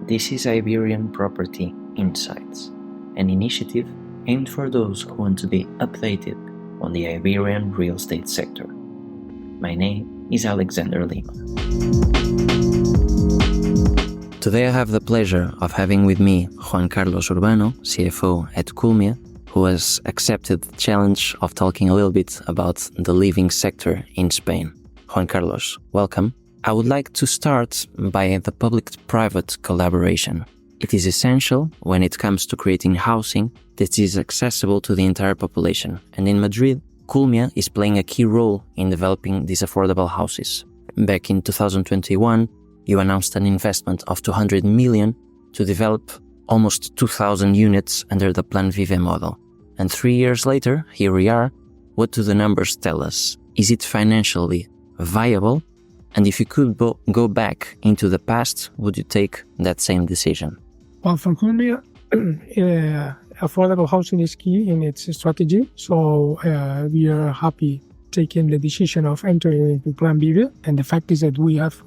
This is Iberian Property Insights, an initiative aimed for those who want to be updated on the Iberian real estate sector. My name is Alexander Lima. Today I have the pleasure of having with me Juan Carlos Urbano, CFO at Culmia, who has accepted the challenge of talking a little bit about the living sector in Spain. Juan Carlos, welcome. I would like to start by the public-private collaboration. It is essential when it comes to creating housing that is accessible to the entire population. And in Madrid, Culmia is playing a key role in developing these affordable houses. Back in 2021, you announced an investment of 200 million to develop almost 2,000 units under the Plan VIVE model. And 3 years later, here we are. What do the numbers tell us? Is it financially viable? And if you could go back into the past, would you take that same decision? Well, for Culmia, affordable housing is key in its strategy. So we are happy taking the decision of entering into Plan VIVE. And the fact is that we have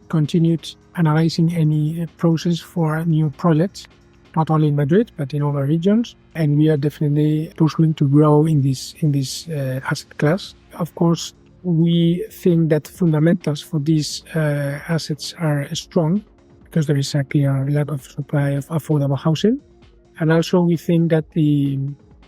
continued analyzing any process for new projects, not only in Madrid, but in other regions. And we are definitely pursuing to grow in this asset class. Of course, we think that fundamentals for these assets are strong because there is a clear lack of supply of affordable housing. And also we think that the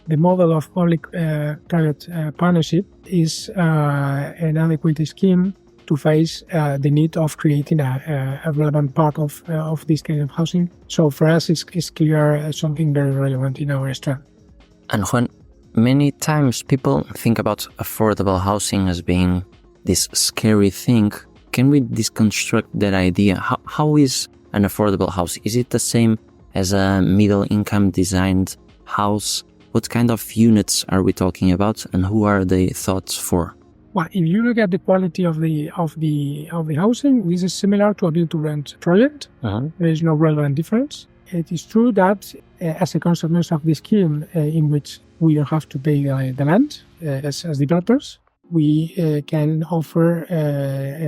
model of public-private partnership is an adequate scheme to face the need of creating a relevant part of this kind of housing. So for us, it's clear something very relevant in our strategy. And Juan, many times people think about affordable housing as being this scary thing. Can we deconstruct that idea? How is an affordable house? Is it the same as a middle-income designed house? What kind of units are we talking about, and who are they thought for? Well, if you look at the quality of the housing, this is similar to a build-to-rent project. There is no relevant difference. It is true that as a consequence of the scheme in which we don't have to pay the land as developers, we can offer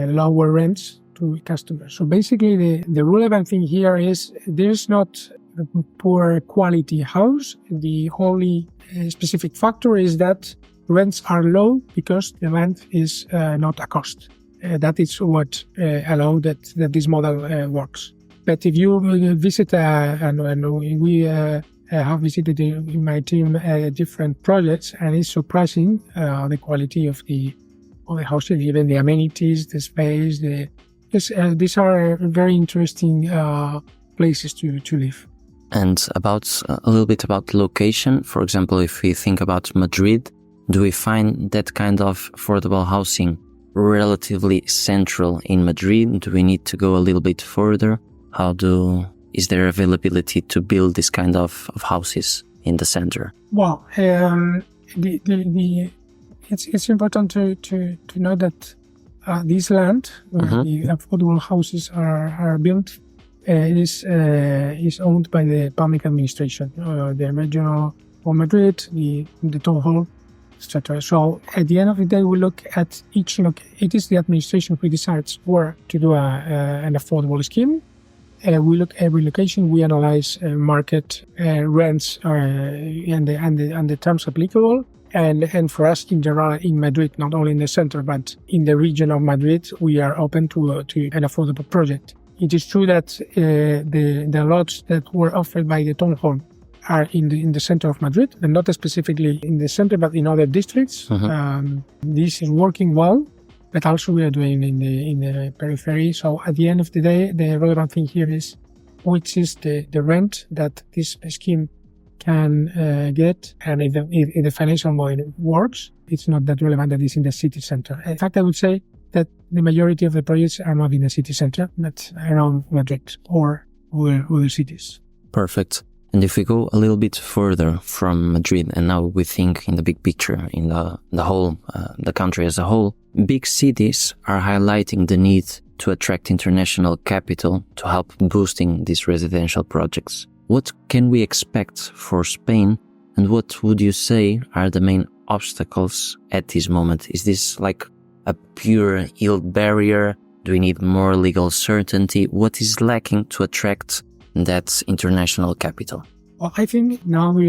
lower rents to customers. So basically the relevant thing here is there's not a poor quality house. The only specific factor is that rents are low because the land is not a cost. That is what allows that this model works. But if you visit, and we have visited in my team different projects, and it's surprising the quality of the housing, even the amenities, the space. These are very interesting places to live. And about a little bit about location. For example, if we think about Madrid, do we find that kind of affordable housing relatively central in Madrid? Do we need to go a little bit further? Is there availability to build this kind of houses in the center? Well, it's important to know that this land where the affordable houses are built is owned by the public administration, the regional of Madrid, the town hall, etc. So at the end of the day, we look at each it is the administration who decides where to do an affordable scheme. We look at every location. We analyze market rents and the terms applicable. And for us in general in Madrid, not only in the center but in the region of Madrid, we are open to an affordable project. It is true that the lots that were offered by the town hall are in the center of Madrid, and not specifically in the center, but in other districts. This is working well, but also we are doing in the periphery. So at the end of the day, the relevant thing here is which is the rent that this scheme can get, and if the financial model works, it's not that relevant that it's in the city center. In fact, I would say that the majority of the projects are not in the city center, but around Madrid or other cities. Perfect. And if we go a little bit further from Madrid, and now we think in the big picture, in the whole, the country as a whole, big cities are highlighting the need to attract international capital to help boosting these residential projects. What can we expect for Spain, and what would you say are the main obstacles at this moment? Is this like a pure yield barrier? Do we need more legal certainty? What is lacking to attract that international capital? Well, I think now we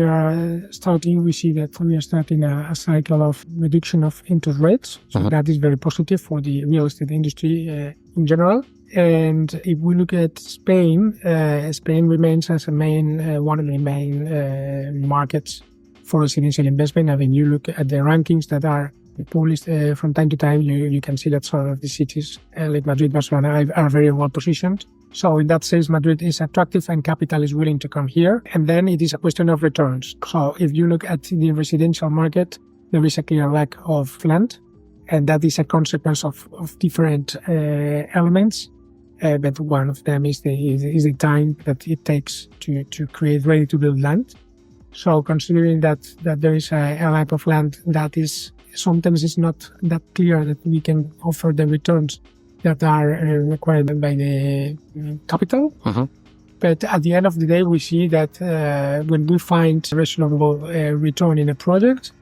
see that we are starting a cycle of reduction of interest rates. So that is very positive for the real estate industry in general. And if we look at Spain, Spain remains as one of the main markets for residential investment. I mean, you look at the rankings that are published from time to time, you can see that some of the cities like Madrid, Barcelona are very well positioned. So in that sense, Madrid is attractive and capital is willing to come here. And then it is a question of returns. So if you look at the residential market, there is a clear lack of land. And that is a consequence of different elements. But one of them is the time that it takes to create ready-to-build land. So considering that there is a lack of land that is sometimes it's not that clear that we can offer the returns that are required by the capital. But at the end of the day, we see that when we find a reasonable return in a project,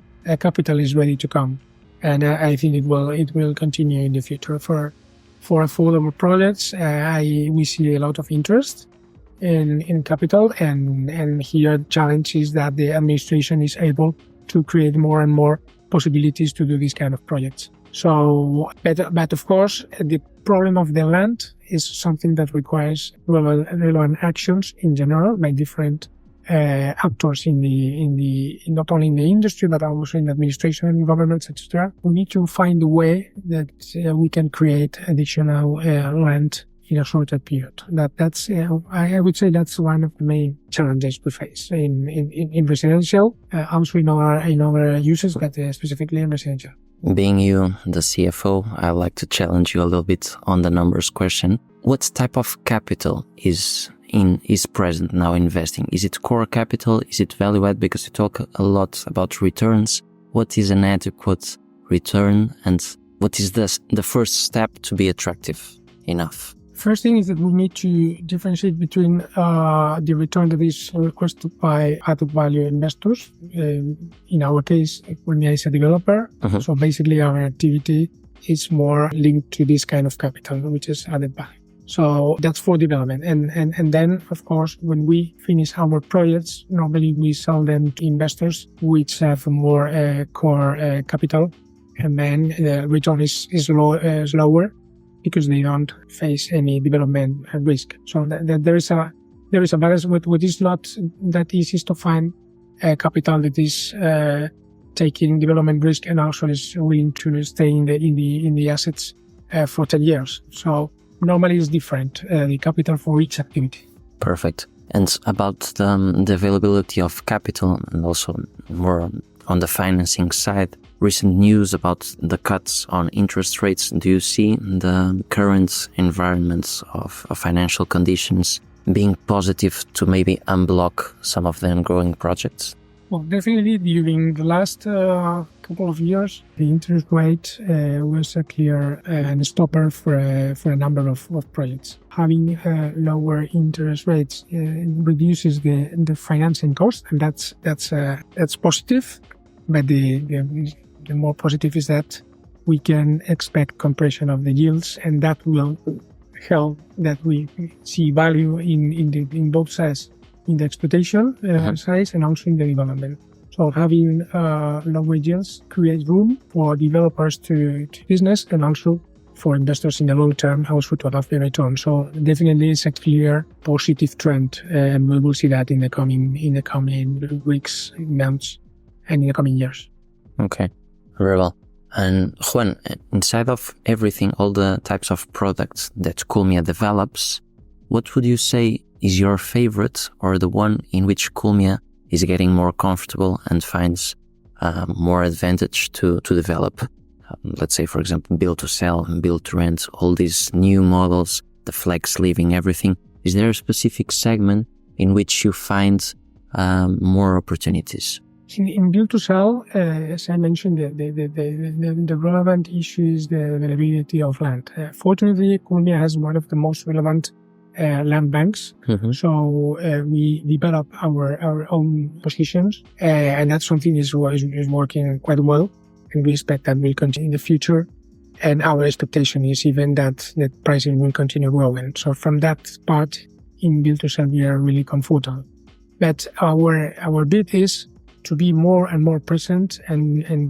capital is ready to come. And I think it will continue in the future. For affordable projects, we see a lot of interest in capital. And here the challenge is that the administration is able to create more and more possibilities to do these kind of projects. So, but of course, the problem of the land is something that requires relevant actions in general by different actors in not only in the industry but also in administration and governments, etc. We need to find a way that we can create additional land in a shorter period. That's I would say that's one of the main challenges we face in residential, also in our uses, but specifically in residential. Being you, the CFO, I'd like to challenge you a little bit on the numbers question. What type of capital is present now investing? Is it core capital? Is it value add? Because you talk a lot about returns. What is an adequate return, and what is the first step to be attractive enough? First thing is that we need to differentiate between the return that is requested by added value investors. In our case, Culmia is a developer. So basically our activity is more linked to this kind of capital, which is added value. So that's for development. And then, of course, when we finish our projects, normally we sell them to investors which have more core capital. And then the return is lower, because they don't face any development risk. So there is a balance. What is not that easy is to find capital that is taking development risk and also is willing to stay in the assets for 10 years. So normally it's different, the capital for each activity. Perfect. And about the availability of capital and also more on the financing side, recent news about the cuts on interest rates. Do you see the current environment of financial conditions being positive to maybe unblock some of the ongoing projects? Well, definitely during the last couple of years, the interest rate was a clear stopper for a number of projects. Having lower interest rates reduces the financing cost, and that's positive. But the more positive is that we can expect compression of the yields, and that will help that we see value in both sides, in the exploitation size and also in the development. So having lower yields creates room for developers to business and also for investors in the long term also to have the return. So definitely it's a clear positive trend, and we will see that in the coming weeks, months, and in the coming years. Okay, very well. And Juan, inside of everything, all the types of products that Culmia develops, what would you say is your favorite, or the one in which Culmia is getting more comfortable and finds more advantage to develop? Let's say, for example, build to sell and build to rent, all these new models, the flex living, everything. Is there a specific segment in which you find more opportunities? In build to sell, as I mentioned, the relevant issue is the availability of land. Fortunately, Culmia has one of the most relevant land banks. So we develop our own positions, and that's something is working quite well, and we expect that will continue in the future. And our expectation is even that the pricing will continue growing. So from that part, in build to sell we are really comfortable. But our bid is to be more and more present and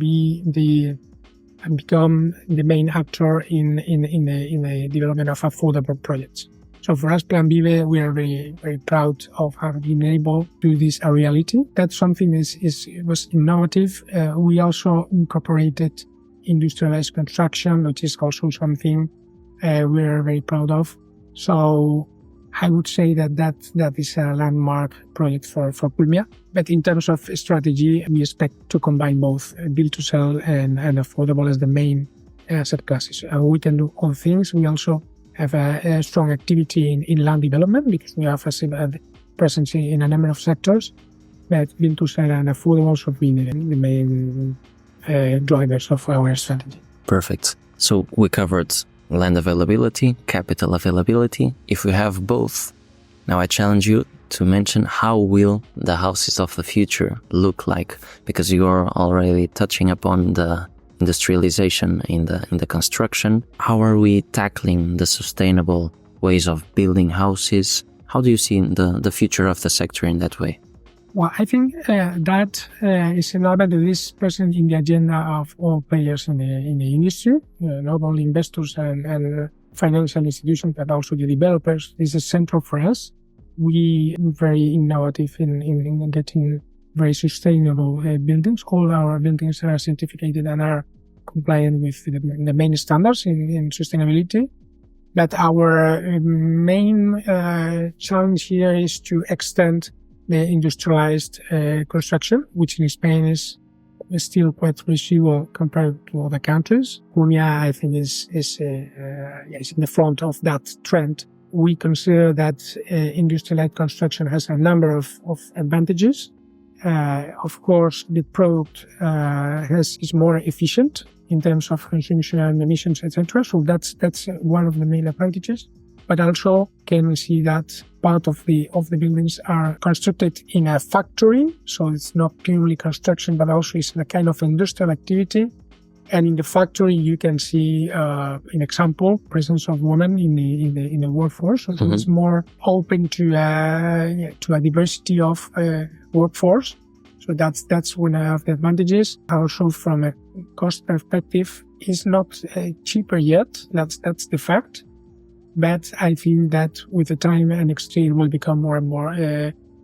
become the main actor in the development of affordable projects. So for us, Plan VIVE, we are very, very proud of having been able to do this a reality. That's something was innovative. We also incorporated industrialized construction, which is also something we are very proud of. So I would say that is a landmark project for Culmia. But in terms of strategy, we expect to combine both build to sell and affordable as the main asset classes. We can do all things. We also have a strong activity in land development because we have a presence in a number of sectors. But build to sell and affordable should be the main drivers of our strategy. Perfect. So we covered land availability, capital availability. If we have both, now I challenge you to mention how will the houses of the future look like, because you are already touching upon the industrialization in the construction. How are we tackling the sustainable ways of building houses? How do you see the future of the sector in that way? Well, I think that is an element that is present in the agenda of all players in the industry, not only investors and financial institutions, but also the developers. This is central for us. We are very innovative in getting very sustainable buildings. All our buildings are certificated and are compliant with the main standards in sustainability. But our main challenge here is to extend the industrialized construction, which in Spain is still quite residual compared to other countries. Culmia, I think, is in the front of that trend. We consider that industrialized construction has a number of advantages. Of course, the product is more efficient in terms of consumption and emissions, etc. So that's one of the main advantages. But also can see that part of the buildings are constructed in a factory, so it's not purely construction, but also it's a kind of industrial activity. And in the factory, you can see, an example, presence of women in the workforce. So mm-hmm. It's more open to a diversity of workforce. So that's one of the advantages. Also, from a cost perspective, it's not cheaper yet. That's the fact. But I think that with the time and exchange will become more and more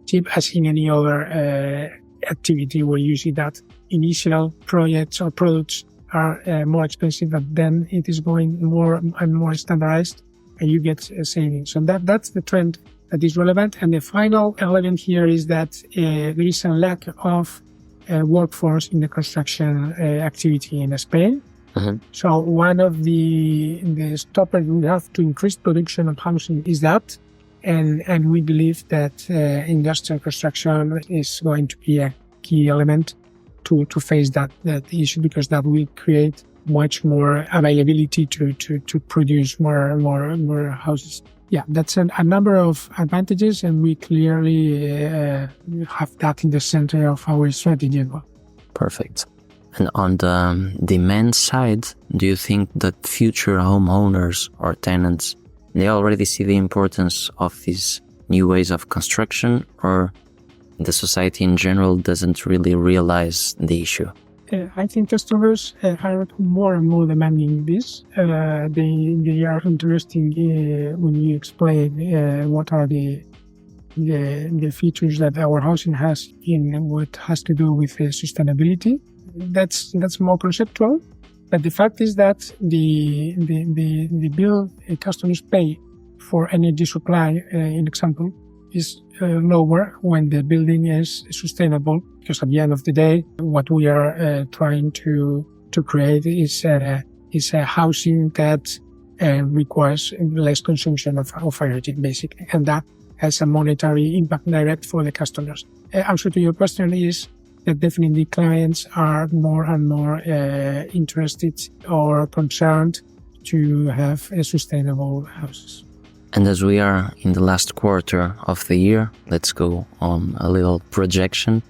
cheap, as in any other activity where you see that initial projects or products are more expensive, but then it is going more and more standardized and you get savings. So that's the trend that is relevant. And the final element here is that there is a lack of workforce in the construction activity in Spain. Mm-hmm. So one of the stoppers we have to increase production of housing is that, and we believe that industrial construction is going to be a key element to face that issue, because that will create much more availability to produce more houses. Yeah, that's a number of advantages, and we clearly have that in the center of our strategy as well. Perfect. And on the demand side, do you think that future homeowners or tenants, they already see the importance of these new ways of construction, or the society in general doesn't really realize the issue? I think customers are more and more demanding this. They are interested when you explain what are the features that our housing has in what has to do with sustainability. That's more conceptual, but the fact is that the bill customers pay for energy supply, in example, is lower when the building is sustainable, because at the end of the day, what we are trying to create is a housing that requires less consumption of energy, basically, and that has a monetary impact direct for the customers. Answer to your question is that definitely clients are more and more interested or concerned to have sustainable houses. And as we are in the last quarter of the year, let's go on a little projection.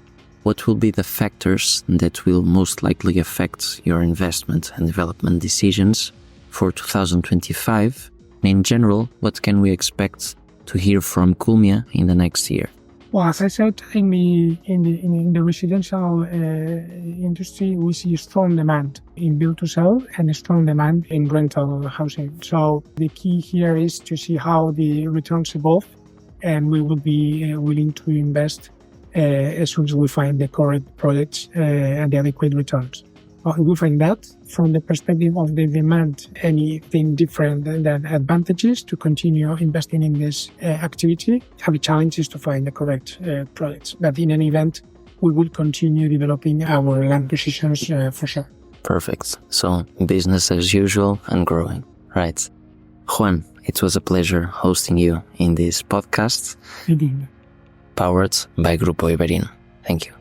What will be the factors that will most likely affect your investment and development decisions for 2025? In general, what can we expect to hear from Culmia in the next year? Well, as I said, in the residential industry, we see strong demand in build to sell and a strong demand in rental housing. So the key here is to see how the returns evolve, and we will be willing to invest as soon as we find the correct projects and the adequate returns. If we find that, from the perspective of the demand, anything different than advantages to continue investing in this activity. The challenge is to find the correct projects. But in any event, we will continue developing our land positions for sure. Perfect. So business as usual and growing, right? Juan, it was a pleasure hosting you in this podcast. Indeed. Powered by Grupo Iberian. Thank you.